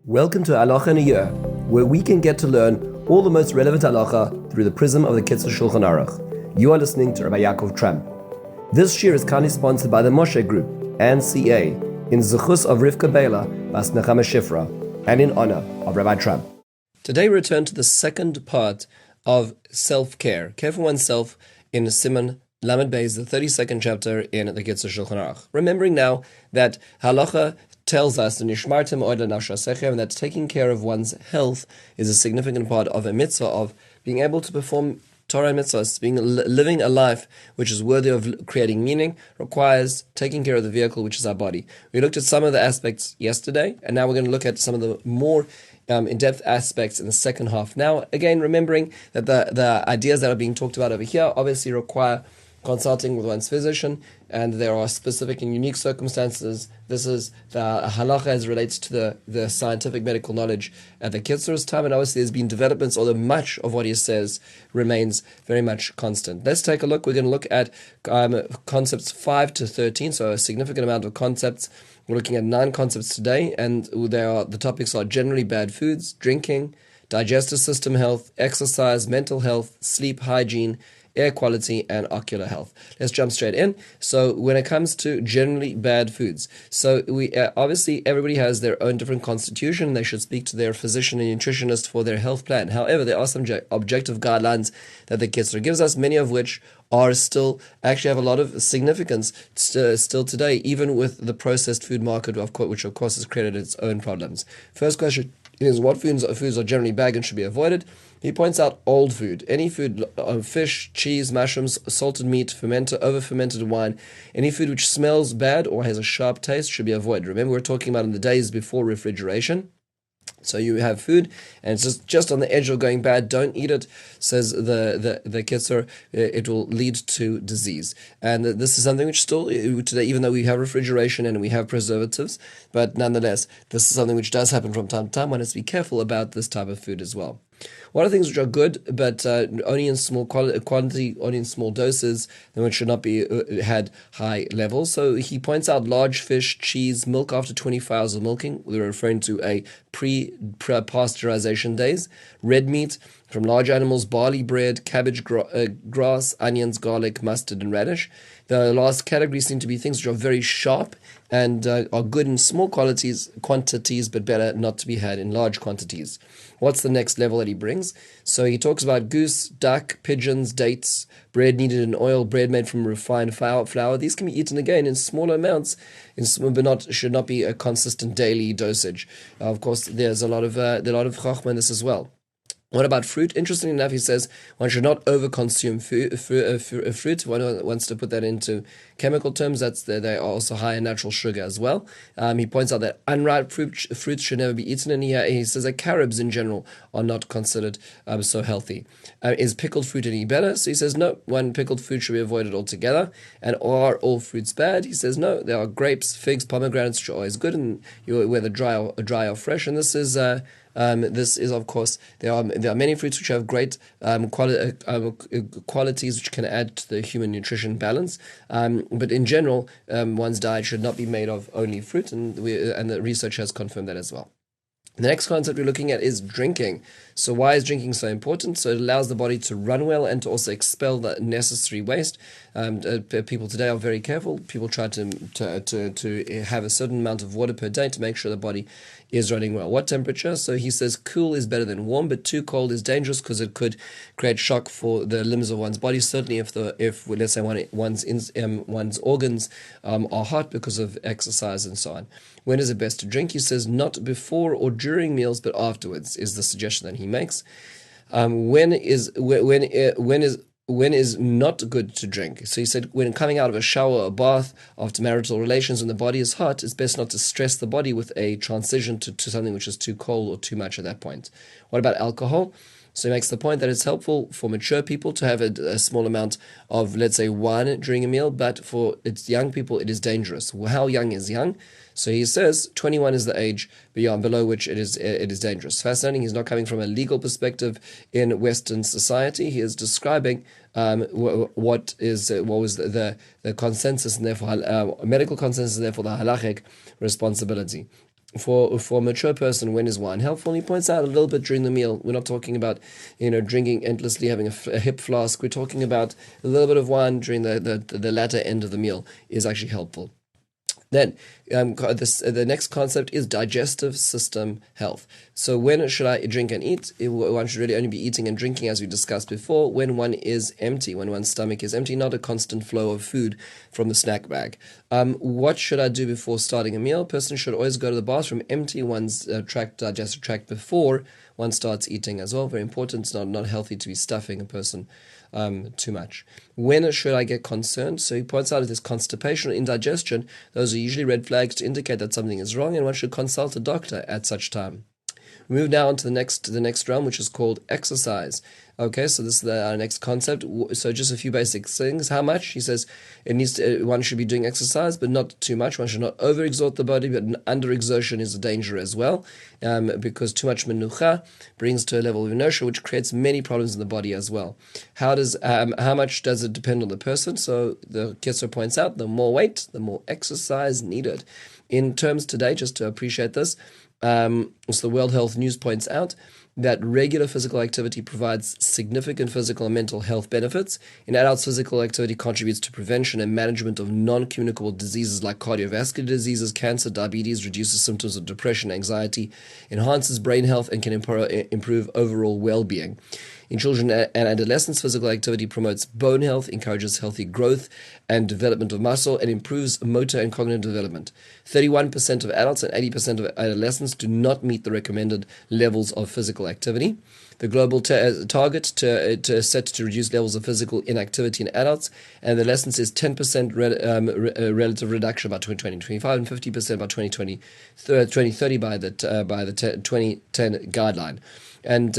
Welcome to Halacha in a Year, where we can get to learn all the most relevant halacha through the prism of the Kitzur Shulchan Aruch. You are listening to Rabbi Ya'akov Trump. This year is kindly sponsored by the Moshe Group and CA in zechus of Rivka Biela, bas נחמה Shifra, and in honor of Rabbi Trump. Today we return to the second part of self-care, care for oneself in Siman Lamed Beis, the 32nd chapter in the Kitzur Shulchan Aruch. Remembering now that halacha tells us and that taking care of one's health is a significant part of a mitzvah of being able to perform Torah and mitzvahs. Living a life which is worthy of creating meaning requires taking care of the vehicle, which is our body. We looked at some of the aspects yesterday, and now we're going to look at some of the more in-depth aspects in the second half. Now, again, remembering that the ideas that are being talked about over here obviously require consulting with one's physician, and there are specific and unique circumstances. This is the halacha as relates to the scientific medical knowledge at the Kitzur's time, and obviously there's been developments, although much of what he says remains very much constant. Let's take a look. We're going to look at concepts 5 to 13, so a significant amount of concepts. We're looking at 9 concepts today, and the topics are generally bad foods, drinking, digestive system health, exercise, mental health, sleep hygiene, air quality, and ocular health. Let's jump straight in. So when it comes to generally bad foods, so we obviously everybody has their own different constitution. They should speak to their physician and nutritionist for their health plan. However, there are some objective guidelines that the Kitzur gives us, many of which are still actually have a lot of significance still today, even with the processed food market, which of course has created its own problems. First question is, what foods are generally bad and should be avoided? He points out old food, any food, fish, cheese, mushrooms, salted meat, over-fermented wine, any food which smells bad or has a sharp taste should be avoided. Remember, we're talking about in the days before refrigeration. So you have food, and it's just on the edge of going bad. Don't eat it, says the Kitzur. It will lead to disease. And this is something which still, today, even though we have refrigeration and we have preservatives, but nonetheless, this is something which does happen from time to time. One has to be careful about this type of food as well. One of the things which are good, but only in small quantity, only in small doses, and which should not be had high levels. So he points out large fish, cheese, milk after 24 hours of milking. We're referring to a pre-pasteurization days. Red meat from large animals, barley bread, cabbage, grass, onions, garlic, mustard, and radish. The last category seem to be things which are very sharp and are good in small quantities, but better not to be had in large quantities. What's the next level that he brings? So he talks about goose, duck, pigeons, dates, bread kneaded in oil, bread made from refined flour. These can be eaten again in smaller amounts, but should not be a consistent daily dosage. Of course, there's a lot of chachma in this as well. What about fruit? Interestingly enough, he says one should not overconsume fruit. One wants to put that into chemical terms. They are also high in natural sugar as well. He points out that unripe fruits should never be eaten, and he says that carobs in general are not considered so healthy. Is pickled fruit any better? So he says no, pickled fruit should be avoided altogether. And are all fruits bad? He says no, there are grapes, figs, pomegranates, which are always good, and whether dry or fresh. And this is of course, there are many fruits which have great qualities which can add to the human nutrition balance. But in general, one's diet should not be made of only fruit, and the research has confirmed that as well. The next concept we're looking at is drinking. So why is drinking so important? So it allows the body to run well and to also expel the necessary waste. People today are very careful. People try to have a certain amount of water per day to make sure the body is running well. What temperature? So he says cool is better than warm, but too cold is dangerous because it could create shock for the limbs of one's body. Certainly, if let's say one's organs are hot because of exercise and so on. When is it best to drink? He says not before or during meals, but afterwards is the suggestion that he makes. When is not good to drink? So he said when coming out of a shower or bath after marital relations when the body is hot, it's best not to stress the body with a transition to something which is too cold or too much at that point. What about alcohol? So he makes the point that it's helpful for mature people to have a small amount of, let's say, wine during a meal, but for young people, it is dangerous. Well, how young is young? So he says 21 is the age below which it is dangerous. Fascinating. He's not coming from a legal perspective in Western society. He is describing what was the consensus, and therefore medical consensus, and therefore the halachic responsibility. for a mature person, when is wine helpful? And he points out a little bit during the meal. We're not talking about, drinking endlessly, having a hip flask. We're talking about a little bit of wine during the latter end of the meal is actually helpful. Then the next concept is digestive system health. So when should I drink and eat? One should really only be eating and drinking, as we discussed before, when one is empty, when one's stomach is empty, not a constant flow of food from the snack bag. What should I do before starting a meal? A person should always go to the bathroom, empty one's digestive tract before one starts eating as well. Very important. It's not healthy to be stuffing a person too much. When should I get concerned? So he points out if there's constipation or indigestion, those are usually red flags to indicate that something is wrong, and one should consult a doctor at such time. We move now on to the next realm, which is called exercise. Okay, so this is our next concept. So just a few basic things. How much? He says one should be doing exercise, but not too much. One should not overexert the body, but underexertion is a danger as well, because too much menucha brings to a level of inertia, which creates many problems in the body as well. How much does it depend on the person? So the Kitzur points out, the more weight, the more exercise needed. In terms today, just to appreciate this, so the World Health News points out that regular physical activity provides significant physical and mental health benefits. In adults, physical activity contributes to prevention and management of non-communicable diseases like cardiovascular diseases, cancer, diabetes, reduces symptoms of depression, anxiety, enhances brain health, and can improve overall well-being. In children and adolescents, physical activity promotes bone health, encourages healthy growth and development of muscle, and improves motor and cognitive development. 31% of adults and 80% of adolescents do not meet the recommended levels of physical activity. The global target to set to reduce levels of physical inactivity in adults and adolescents is 10% relative reduction by 2025 and 50% by 2030 by the 2010 guideline. And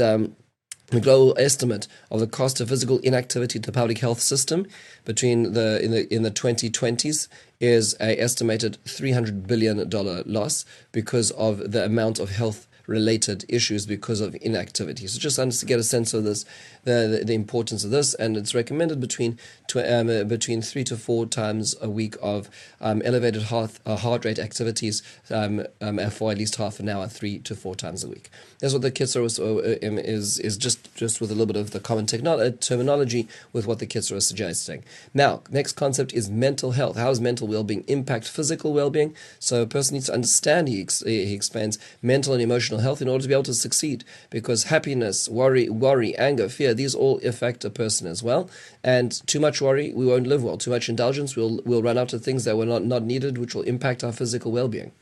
the global estimate of the cost of physical inactivity to the public health system in the 2020s is an estimated $300 billion loss because of the amount of health-related issues because of inactivity. So just to get a sense of this, the importance of this, and it's recommended between 3 to 4 times a week of elevated heart rate activities for at least half an hour, 3 to 4 times a week. That's what the Kitzur is just with a little bit of the common terminology with what the Kitzur is suggesting. Now, next concept is mental health. How does mental well-being impact physical well-being? So a person needs to understand, he explains, mental and emotional health in order to be able to succeed, because happiness, worry, anger, fear, these all affect a person as well. And too much worry, we won't live well. Too much indulgence, we'll run out of things that were not needed, which will impact our physical well-being.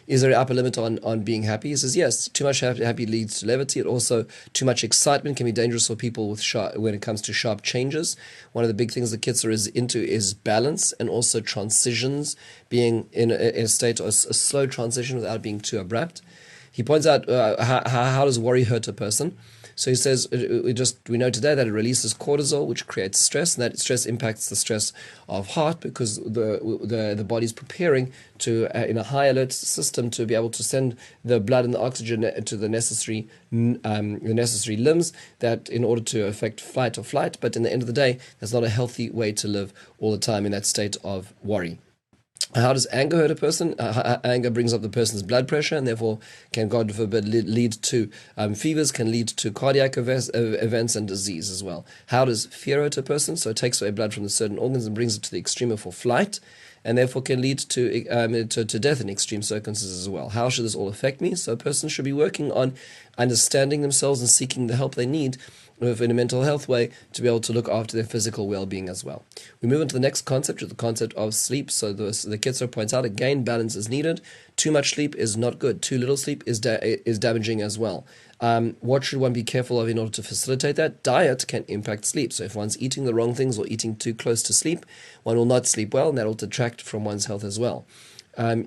Is there an upper limit on being happy? He says yes. Too much happy leads to levity. And also, too much excitement can be dangerous for people when it comes to sharp changes. One of the big things the Kitzur is into is balance and also transitions, being in a state of a slow transition without being too abrupt. He points out how does worry hurt a person. So he says, we know today that it releases cortisol, which creates stress, and that stress impacts the stress of heart because the body's preparing to, in a high alert system, to be able to send the blood and the oxygen to the necessary limbs that in order to affect fight or flight. But in the end of the day, that's not a healthy way to live all the time in that state of worry. How does anger hurt a person? Anger brings up the person's blood pressure and therefore can, God forbid, lead to fevers, can lead to cardiac events and disease as well. How does fear hurt a person? So it takes away blood from the certain organs and brings it to the extreme for flight, and therefore can lead to death in extreme circumstances as well. How should this all affect me? So a person should be working on understanding themselves and seeking the help they need in a mental health way to be able to look after their physical well-being as well. We move on to the next concept, the concept of sleep. So the Kitzur points out, again, balance is needed. Too much sleep is not good. Too little sleep is damaging as well. What should one be careful of in order to facilitate that? Diet can impact sleep. So if one's eating the wrong things or eating too close to sleep, one will not sleep well, and that will detract from one's health as well.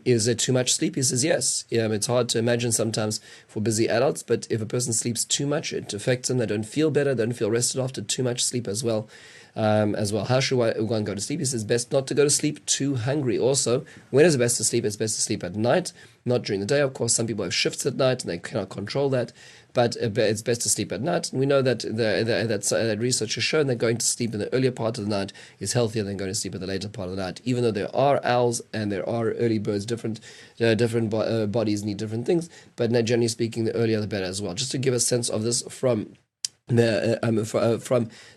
Is there too much sleep? He says yes. It's hard to imagine sometimes for busy adults, but if a person sleeps too much, it affects them. They don't feel better, they don't feel rested after too much sleep as well. as well. How should one go to sleep? He says best not to go to sleep too hungry. Also, when is it best to sleep? It's best to sleep at night, not during the day. Of course, some people have shifts at night and they cannot control that, but it's best to sleep at night. And we know that that research has shown that going to sleep in the earlier part of the night is healthier than going to sleep in the later part of the night. Even though there are owls and there are early birds, different bodies need different things, but generally speaking, the earlier the better as well. Just to give a sense of this from the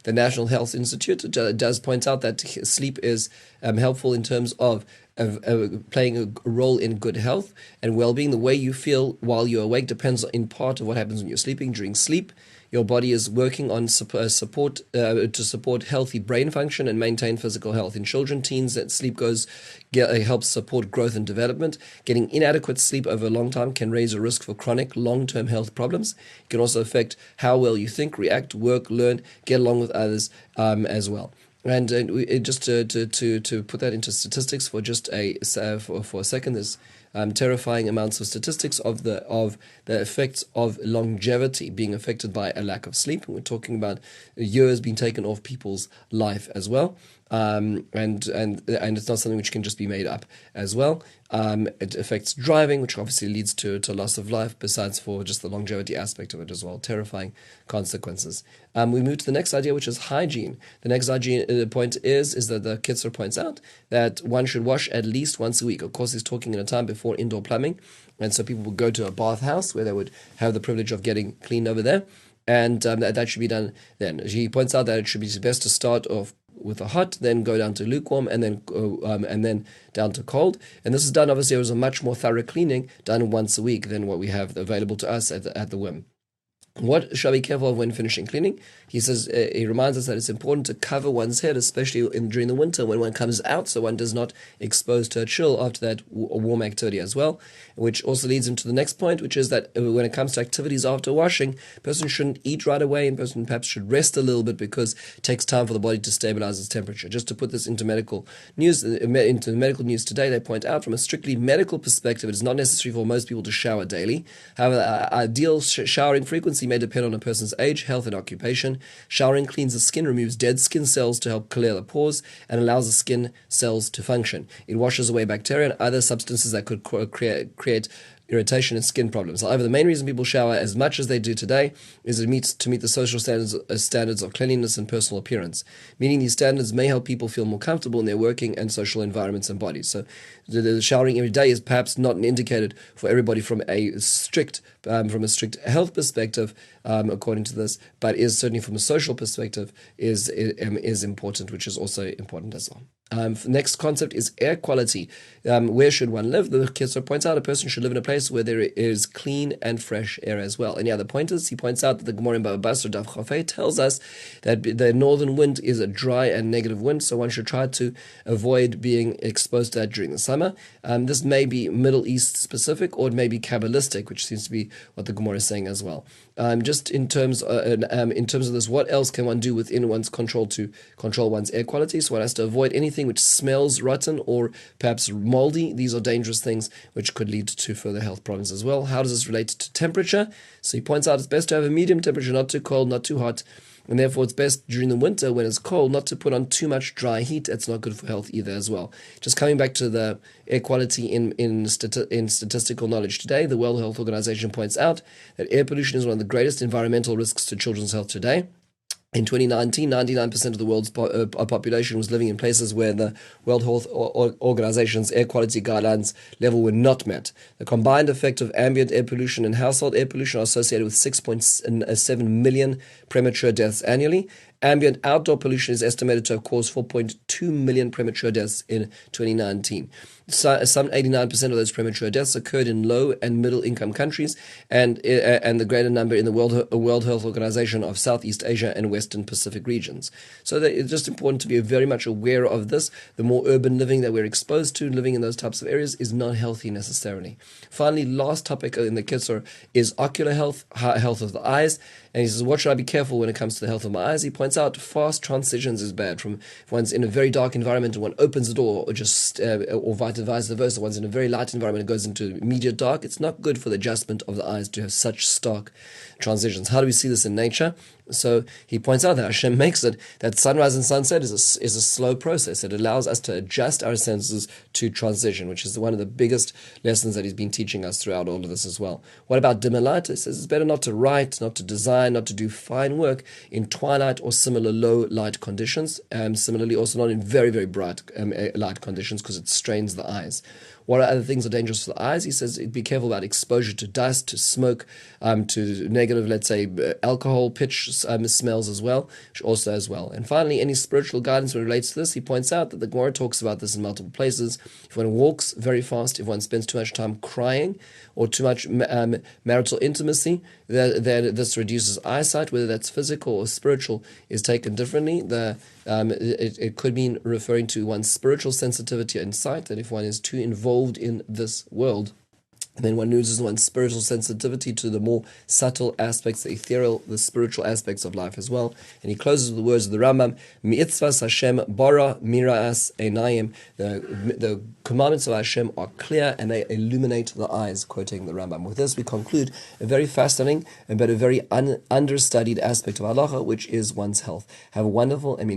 National Health Institute, it does point out that sleep is helpful in terms of playing a role in good health and well-being. The way you feel while you're awake depends in part of what happens when you're sleeping. During sleep, your body is working on to support healthy brain function and maintain physical health. In children, teens, that sleep helps support growth and development. Getting inadequate sleep over a long time can raise a risk for chronic long-term health problems. It can also affect how well you think, react, work, learn, get along with others as well. And just to put that into statistics for just for a second, there's terrifying amounts of statistics of the effects of longevity being affected by a lack of sleep. And we're talking about years being taken off people's life as well. And it's not something which can just be made up as well. It affects driving, which obviously leads to loss of life, besides for just the longevity aspect of it as well. Terrifying consequences. We move to the next idea, which is hygiene. The next hygiene point is that the Kitzur points out that one should wash at least once a week. Of course, he's talking in a time before indoor plumbing, and so people would go to a bathhouse where they would have the privilege of getting clean over there, and that should be done then. He points out that it should be best to start off with a hot, then go down to lukewarm, and then down to cold. And this is done, obviously, as a much more thorough cleaning, done once a week than what we have available to us at the whim. What should I be careful of when finishing cleaning? He says, he reminds us that it's important to cover one's head, especially during the winter when one comes out, so one does not expose to a chill after that warm activity as well, which also leads into the next point, which is that when it comes to activities after washing, a person shouldn't eat right away, and a person perhaps should rest a little bit because it takes time for the body to stabilize its temperature. Just to put this into medical news today, they point out from a strictly medical perspective, it is not necessary for most people to shower daily. However, ideal showering frequency may depend on a person's age, health, and occupation. Showering cleans the skin, removes dead skin cells to help clear the pores, and allows the skin cells to function. It washes away bacteria and other substances that could create irritation and skin problems. However, the main reason people shower as much as they do today is to meet the social standards of cleanliness and personal appearance, meaning these standards may help people feel more comfortable in their working and social environments and bodies. So the showering every day is perhaps not indicated for everybody from a strict health perspective, according to this, but is certainly from a social perspective is important, which is also important as well. Next concept is air quality. Where should one live? The Kitzur points out a person should live in a place where there is clean and fresh air as well. Any other pointers? He points out that the Gemara in Baba Basra Daf Chafei tells us that the northern wind is a dry and negative wind, so one should try to avoid being exposed to that during the summer. This may be Middle East specific, or it may be Kabbalistic, which seems to be what the Gemara is saying as well. Just in terms of this, what else can one do within one's control to control one's air quality? So one has to avoid anything which smells rotten or perhaps moldy. These are dangerous things which could lead to further health problems as well. How does this relate to temperature? So he points out it's best to have a medium temperature, not too cold, not too hot. And therefore, it's best during the winter when it's cold not to put on too much dry heat. That's not good for health either as well. Just coming back to the air quality in statistical knowledge today, the World Health Organization points out that air pollution is one of the greatest environmental risks to children's health today. In 2019, 99% of the world's population was living in places where the World Health Organization's air quality guidelines level were not met. The combined effect of ambient air pollution and household air pollution are associated with 6.7 million premature deaths annually. Ambient outdoor pollution is estimated to have caused 4.2 million premature deaths in 2019. Some 89% of those premature deaths occurred in low and middle income countries, and the greater number in the World Health Organization of Southeast Asia and Western Pacific regions. So it's just important to be very much aware of this. The more urban living that we're exposed to, living in those types of areas, is not healthy necessarily. Finally, last topic in the Kitzur is ocular health, health of the eyes. And he says, what should I be careful when it comes to the health of my eyes? He points out fast transitions is bad. From if one's in a very dark environment and one opens the door, or vice versa, one's in a very light environment and goes into immediate dark, it's not good for the adjustment of the eyes to have such stark transitions. How do we see this in nature? So he points out that Hashem makes it that sunrise and sunset is a slow process. It allows us to adjust our senses to transition, which is one of the biggest lessons that he's been teaching us throughout all of this as well. What about dimmer light? He says it's better not to write, not to design, not to do fine work in twilight or similar low light conditions. Similarly, also not in very, very bright light conditions, because it strains the eyes. What other things are dangerous for the eyes? He says be careful about exposure to dust, to smoke, to negative, let's say, alcohol, pitch smells as well, also as well. And finally, any spiritual guidance when it relates to this, he points out that the Gemara talks about this in multiple places. If one walks very fast, if one spends too much time crying, or too much marital intimacy, then this reduces eyesight. Whether that's physical or spiritual is taken differently. It could mean referring to one's spiritual sensitivity and sight, that if one is too involved in this world, and then one loses one's spiritual sensitivity to the more subtle aspects, the ethereal, the spiritual aspects of life as well. And he closes with the words of the Rambam, Mi'etzvas Hashem bara mira'as einayim. The commandments of Hashem are clear and they illuminate the eyes, quoting the Rambam. With this we conclude a very fascinating but a very understudied aspect of halacha, which is one's health. Have a wonderful and